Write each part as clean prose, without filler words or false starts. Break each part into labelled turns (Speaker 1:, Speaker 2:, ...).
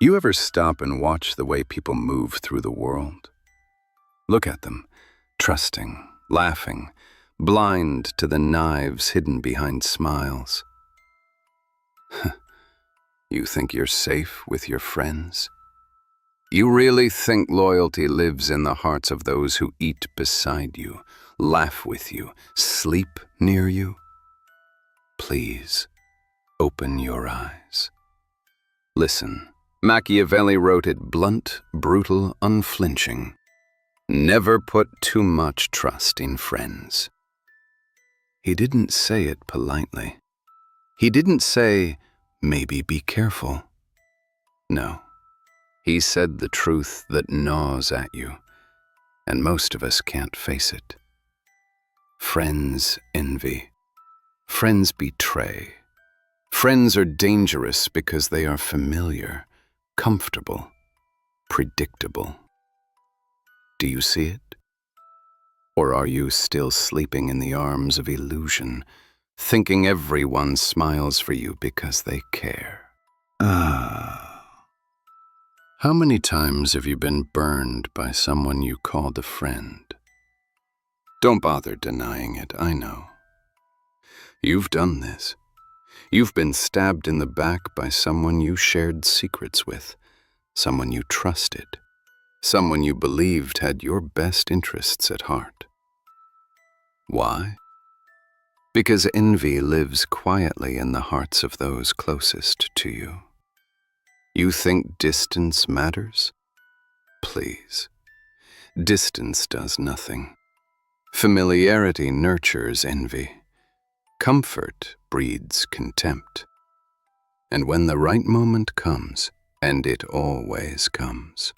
Speaker 1: You ever stop and watch the way people move through the world? Look at them, trusting, laughing, blind to the knives hidden behind smiles. You think you're safe with your friends? You really think loyalty lives in the hearts of those who eat beside you, laugh with you, sleep near you? Please, open your eyes. Listen, Machiavelli wrote it blunt, brutal, unflinching. Never put too much trust in friends. He didn't say it politely. He didn't say, maybe be careful. No, he said the truth that gnaws at you, and most of us can't face it. Friends envy. Friends betray. Friends are dangerous because they are familiar, comfortable, predictable. Do you see it? Or are you still sleeping in the arms of illusion, thinking everyone smiles for you because they care? How many times have you been burned by someone you called a friend? Don't bother denying it, I know. You've done this. You've been stabbed in the back by someone you shared secrets with, someone you trusted, someone you believed had your best interests at heart. Why? Because envy lives quietly in the hearts of those closest to you. You think distance matters? Please. Distance does nothing. Familiarity nurtures envy. Comfort breeds contempt. And when the right moment comes, and it always comes,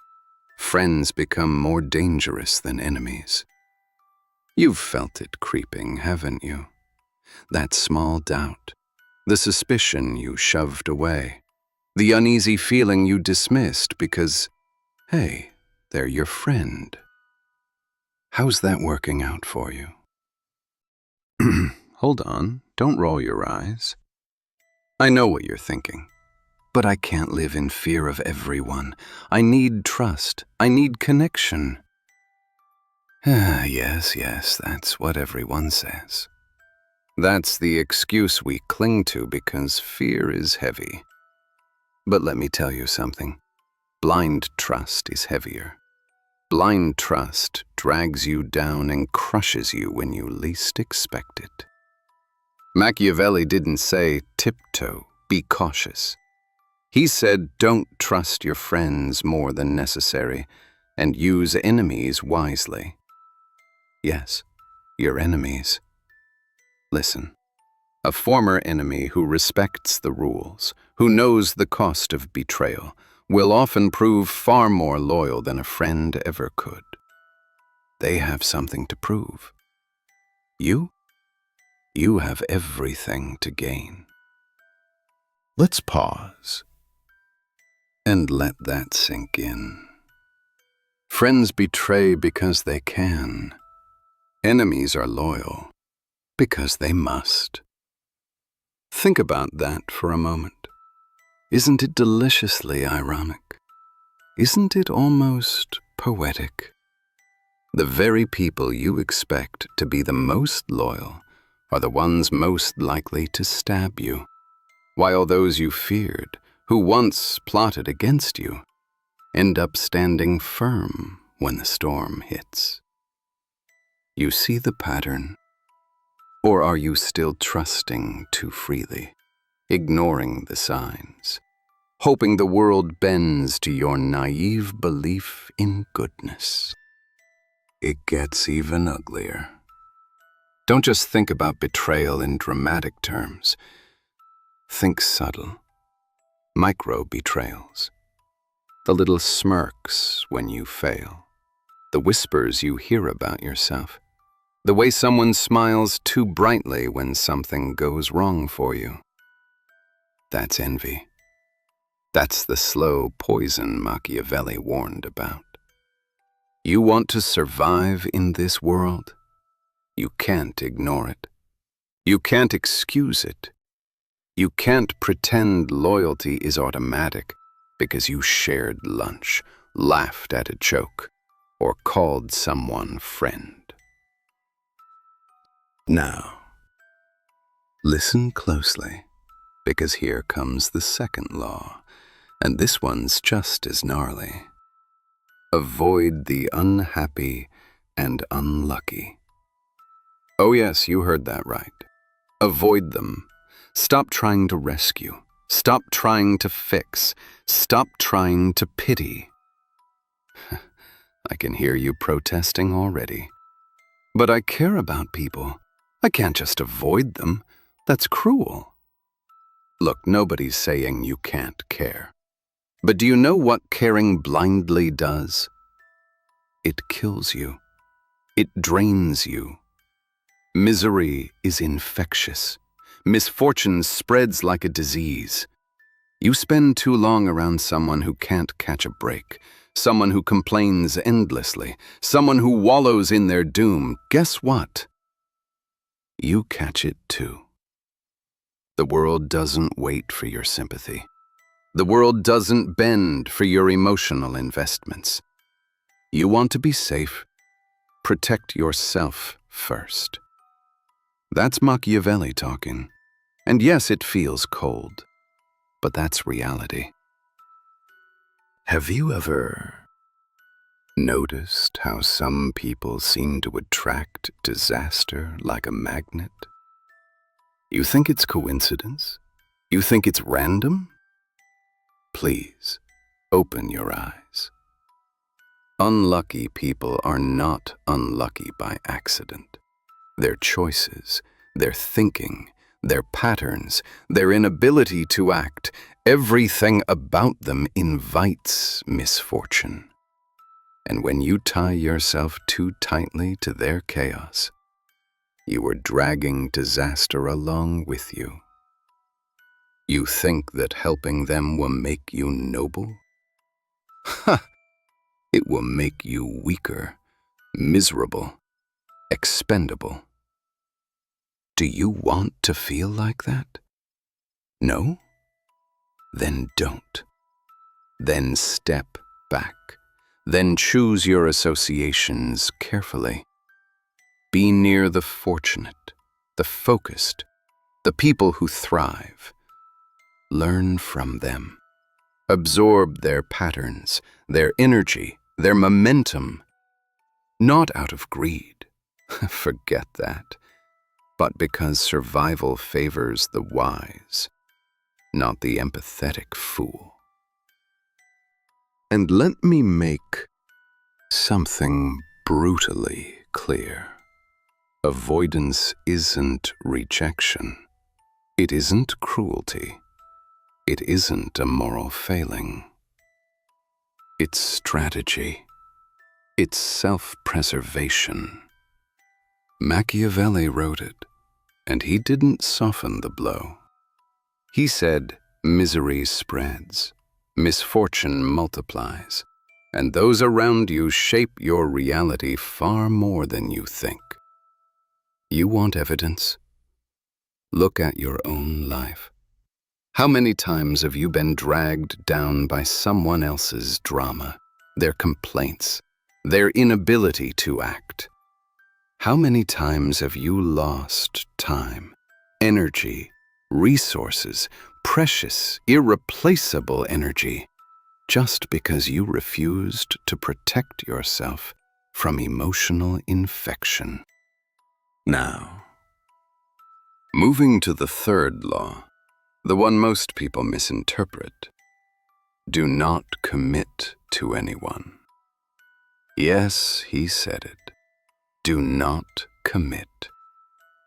Speaker 1: friends become more dangerous than enemies. You've felt it creeping, haven't you? That small doubt, the suspicion you shoved away, the uneasy feeling you dismissed because, hey, they're your friend. How's that working out for you? Hold on, don't roll your eyes. I know what you're thinking, but I can't live in fear of everyone. I need trust. I need connection. Yes, that's what everyone says. That's the excuse we cling to because fear is heavy. But let me tell you something. Blind trust is heavier. Blind trust drags you down and crushes you when you least expect it. Machiavelli didn't say tiptoe, be cautious. He said don't trust your friends more than necessary and use enemies wisely. Yes, your enemies. Listen, a former enemy who respects the rules, who knows the cost of betrayal, will often prove far more loyal than a friend ever could. They have something to prove. You have everything to gain. Let's pause and let that sink in. Friends betray because they can. Enemies are loyal because they must. Think about that for a moment. Isn't it deliciously ironic? Isn't it almost poetic? The very people you expect to be the most loyal are the ones most likely to stab you, while those you feared, who once plotted against you, end up standing firm when the storm hits. You see the pattern? Or are you still trusting too freely, ignoring the signs, hoping the world bends to your naive belief in goodness? It gets even uglier. Don't just think about betrayal in dramatic terms. Think subtle, micro-betrayals. The little smirks when you fail, the whispers you hear about yourself, the way someone smiles too brightly when something goes wrong for you. That's envy. That's the slow poison Machiavelli warned about. You want to survive in this world? You can't ignore it. You can't excuse it. You can't pretend loyalty is automatic because you shared lunch, laughed at a joke, or called someone friend. Now, listen closely, because here comes the second law, and this one's just as gnarly. Avoid the unhappy and unlucky. Oh yes, you heard that right. Avoid them. Stop trying to rescue. Stop trying to fix. Stop trying to pity. I can hear you protesting already. But I care about people. I can't just avoid them. That's cruel. Look, nobody's saying you can't care. But do you know what caring blindly does? It kills you. It drains you. Misery is infectious. Misfortune spreads like a disease. You spend too long around someone who can't catch a break, someone who complains endlessly, someone who wallows in their doom. Guess what? You catch it too. The world doesn't wait for your sympathy. The world doesn't bend for your emotional investments. You want to be safe? Protect yourself first. That's Machiavelli talking. And yes, it feels cold, but that's reality. Have you ever noticed how some people seem to attract disaster like a magnet? You think it's coincidence? You think it's random? Please, open your eyes. Unlucky people are not unlucky by accident. Their choices, their thinking, their patterns, their inability to act, everything about them invites misfortune. And when you tie yourself too tightly to their chaos, you are dragging disaster along with you. You think that helping them will make you noble? Ha! It will make you weaker, miserable, expendable. Do you want to feel like that? No? Then don't. Then step back. Then choose your associations carefully. Be near the fortunate, the focused, the people who thrive. Learn from them. Absorb their patterns, their energy, their momentum. Not out of greed. Forget that. But because survival favors the wise, not the empathetic fool. And let me make something brutally clear. Avoidance isn't rejection. It isn't cruelty. It isn't a moral failing. It's strategy. It's self-preservation. Machiavelli wrote it, and he didn't soften the blow. He said, misery spreads, misfortune multiplies, and those around you shape your reality far more than you think. You want evidence? Look at your own life. How many times have you been dragged down by someone else's drama, their complaints, their inability to act? How many times have you lost time, energy, resources, precious, irreplaceable energy, just because you refused to protect yourself from emotional infection? Now, moving to the third law, the one most people misinterpret. Do not commit to anyone. Yes, he said it. Do not commit.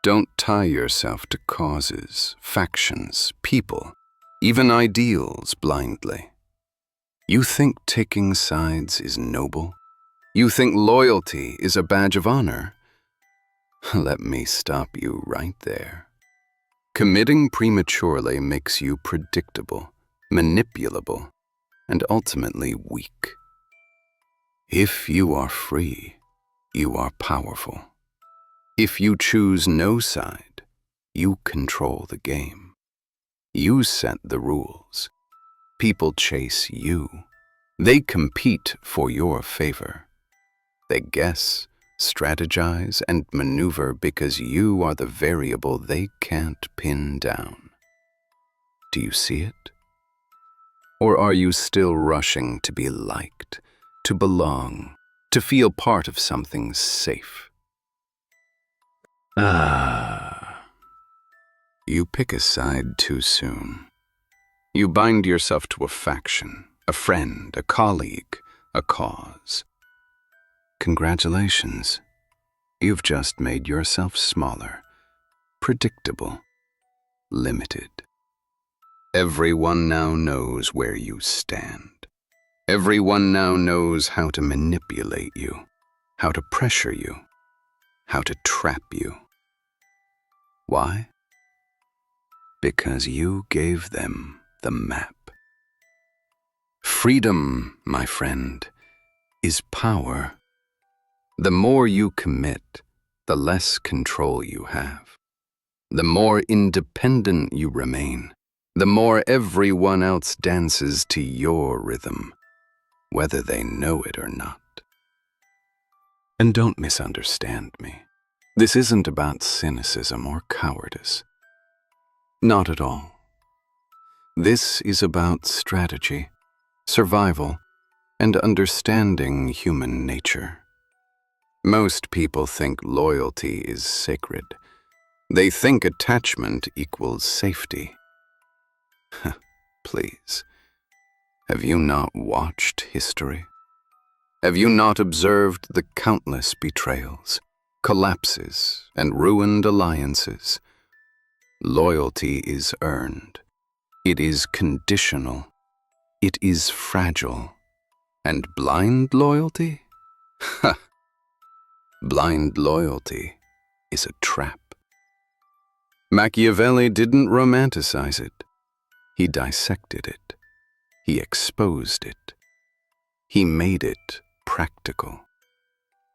Speaker 1: Don't tie yourself to causes, factions, people, even ideals blindly. You think taking sides is noble? You think loyalty is a badge of honor? Let me stop you right there. Committing prematurely makes you predictable, manipulable, and ultimately weak. If you are free, you are powerful. If you choose no side, you control the game. You set the rules. People chase you. They compete for your favor. They guess, strategize, and maneuver because you are the variable they can't pin down. Do you see it? Or are you still rushing to be liked, to belong, to feel part of something safe? You pick a side too soon. You bind yourself to a faction, a friend, a colleague, a cause. Congratulations. You've just made yourself smaller, predictable, limited. Everyone now knows where you stand. Everyone now knows how to manipulate you, how to pressure you, how to trap you. Why? Because you gave them the map. Freedom, my friend, is power. The more you commit, the less control you have. The more independent you remain, the more everyone else dances to your rhythm, whether they know it or not. And don't misunderstand me. This isn't about cynicism or cowardice. Not at all. This is about strategy, survival, and understanding human nature. Most people think loyalty is sacred. They think attachment equals safety. Please, have you not watched history? Have you not observed the countless betrayals, collapses, and ruined alliances? Loyalty is earned. It is conditional. It is fragile. And blind loyalty? Blind loyalty is a trap. Machiavelli didn't romanticize it. He dissected it. He exposed it. He made it practical.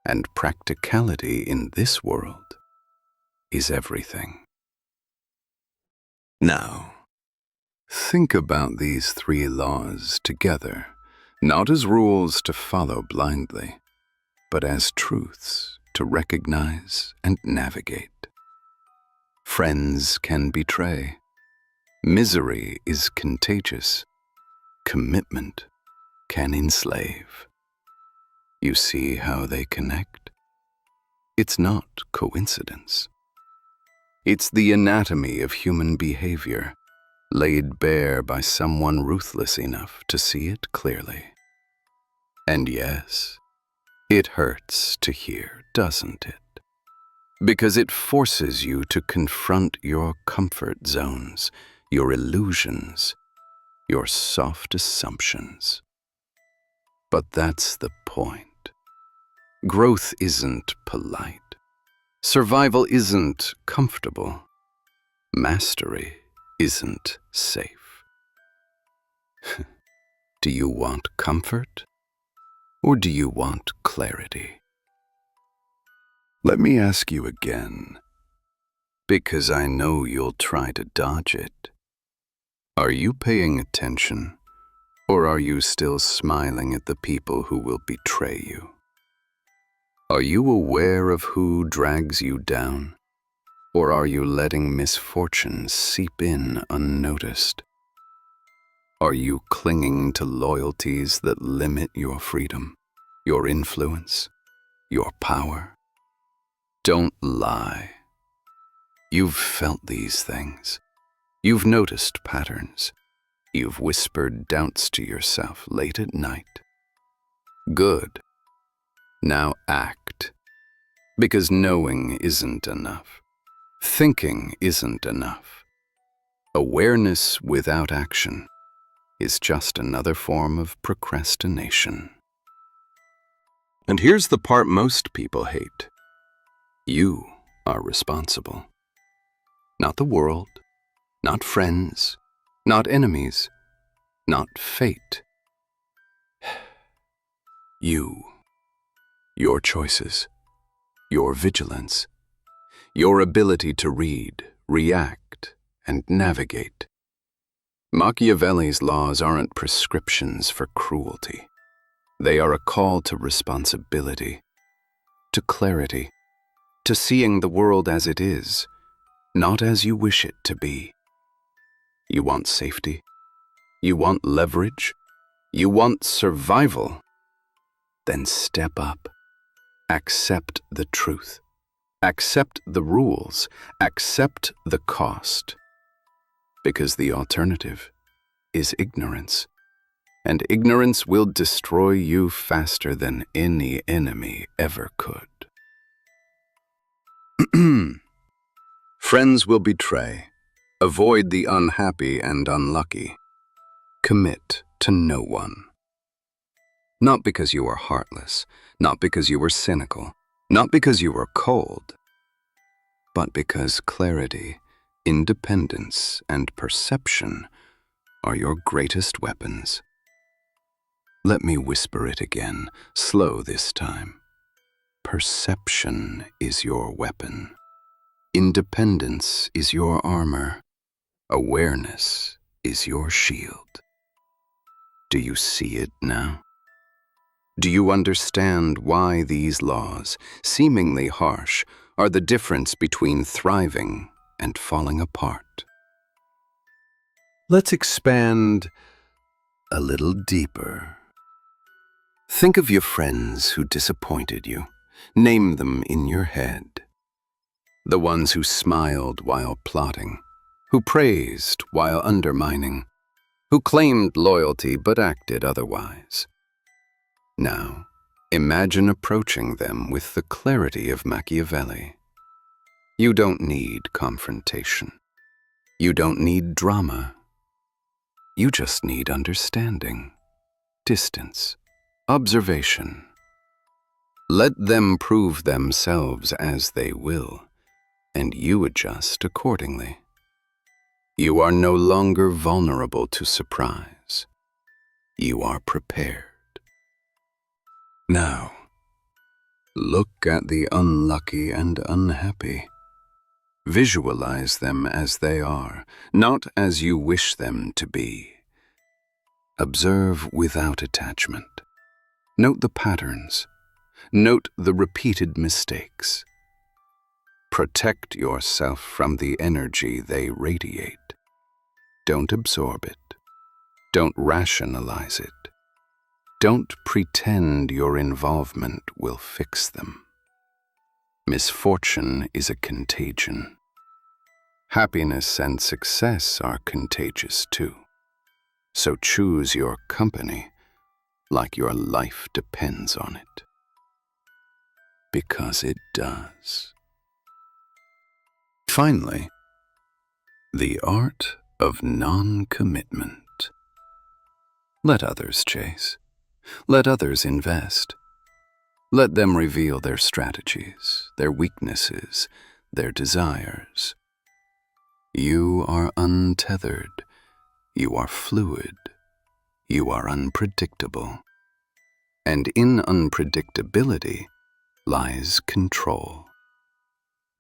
Speaker 1: And practicality in this world is everything. Now, think about these three laws together, not as rules to follow blindly, but as truths to recognize and navigate. Friends can betray. Misery is contagious. Commitment can enslave. You see how they connect? It's not coincidence. It's the anatomy of human behavior, laid bare by someone ruthless enough to see it clearly. And yes, it hurts to hear, doesn't it? Because it forces you to confront your comfort zones, your illusions, your soft assumptions. But that's the point. Growth isn't polite. Survival isn't comfortable. Mastery isn't safe. Do you want comfort, or do you want clarity? Let me ask you again, because I know you'll try to dodge it. Are you paying attention, or are you still smiling at the people who will betray you? Are you aware of who drags you down, or are you letting misfortune seep in unnoticed? Are you clinging to loyalties that limit your freedom, your influence, your power? Don't lie. You've felt these things. You've noticed patterns. You've whispered doubts to yourself late at night. Good. Now act. Because knowing isn't enough. Thinking isn't enough. Awareness without action is just another form of procrastination. And here's the part most people hate. You are responsible. Not the world, not friends, not enemies, not fate. You, your choices, your vigilance, your ability to read, react, and navigate. Machiavelli's laws aren't prescriptions for cruelty. They are a call to responsibility, to clarity, to seeing the world as it is, not as you wish it to be. You want safety? You want leverage? You want survival? Then step up. Accept the truth. Accept the rules. Accept the cost. Because the alternative is ignorance. And ignorance will destroy you faster than any enemy ever could. Friends will betray. Avoid the unhappy and unlucky. Commit to no one. Not because you are heartless, not because you are cynical, not because you are cold, but because clarity, independence, and perception are your greatest weapons. Let me whisper it again, slow this time. Perception is your weapon. Independence is your armor. Awareness is your shield. Do you see it now? Do you understand why these laws, seemingly harsh, are the difference between thriving and falling apart? Let's expand a little deeper. Think of your friends who disappointed you. Name them in your head. The ones who smiled while plotting, who praised while undermining, who claimed loyalty but acted otherwise. Now, imagine approaching them with the clarity of Machiavelli. You don't need confrontation. You don't need drama. You just need understanding, distance, observation. Let them prove themselves as they will, and you adjust accordingly. You are no longer vulnerable to surprise. You are prepared. Now, look at the unlucky and unhappy. Visualize them as they are, not as you wish them to be. Observe without attachment. Note the patterns. Note the repeated mistakes. Protect yourself from the energy they radiate. Don't absorb it. Don't rationalize it. Don't pretend your involvement will fix them. Misfortune is a contagion. Happiness and success are contagious too. So choose your company like your life depends on it. Because it does. Finally, the art of non-commitment. Let others chase. Let others invest. Let them reveal their strategies, their weaknesses, their desires. You are untethered. You are fluid. You are unpredictable. And in unpredictability lies control.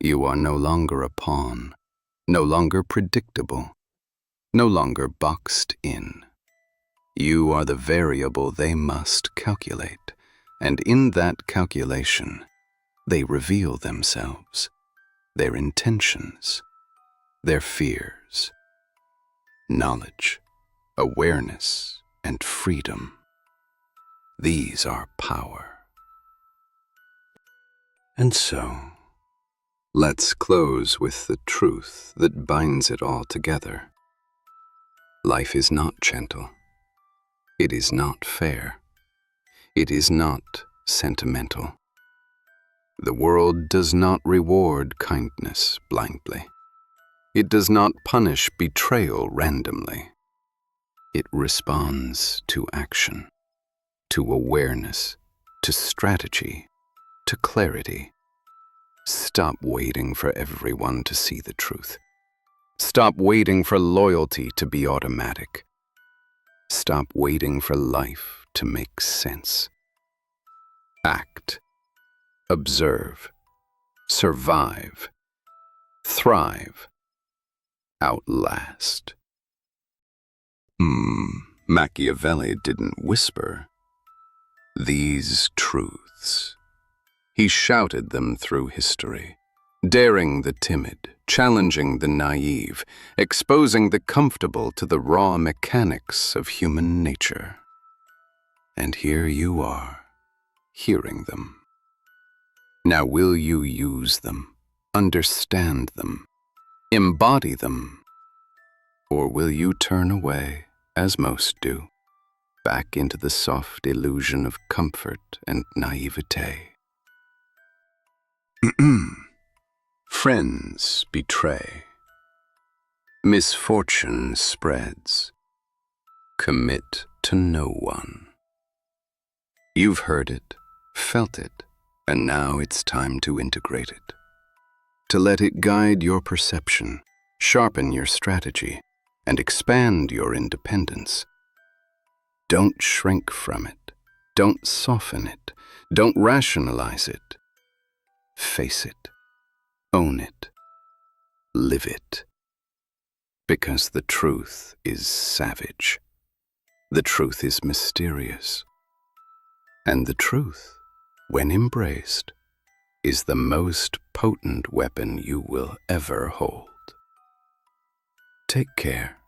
Speaker 1: You are no longer a pawn, no longer predictable, no longer boxed in. You are the variable they must calculate, and in that calculation, they reveal themselves, their intentions, their fears. Knowledge, awareness, and freedom. These are power. And so, let's close with the truth that binds it all together. Life is not gentle. It is not fair. It is not sentimental. The world does not reward kindness blindly. It does not punish betrayal randomly. It responds to action, to awareness, to strategy, to clarity. Stop waiting for everyone to see the truth. Stop waiting for loyalty to be automatic. Stop waiting for life to make sense. Act, observe, survive, thrive, outlast. Machiavelli didn't whisper. These truths. He shouted them through history, daring the timid, challenging the naïve, exposing the comfortable to the raw mechanics of human nature. And here you are, hearing them. Now will you use them, understand them, embody them, or will you turn away, as most do, back into the soft illusion of comfort and naivete? Friends betray. Misfortune spreads. Commit to no one. You've heard it, felt it, and now it's time to integrate it. To let it guide your perception, sharpen your strategy, and expand your independence. Don't shrink from it. Don't soften it. Don't rationalize it. Face it. Own it. Live it. Because the truth is savage. The truth is mysterious. And the truth, when embraced, is the most potent weapon you will ever hold. Take care.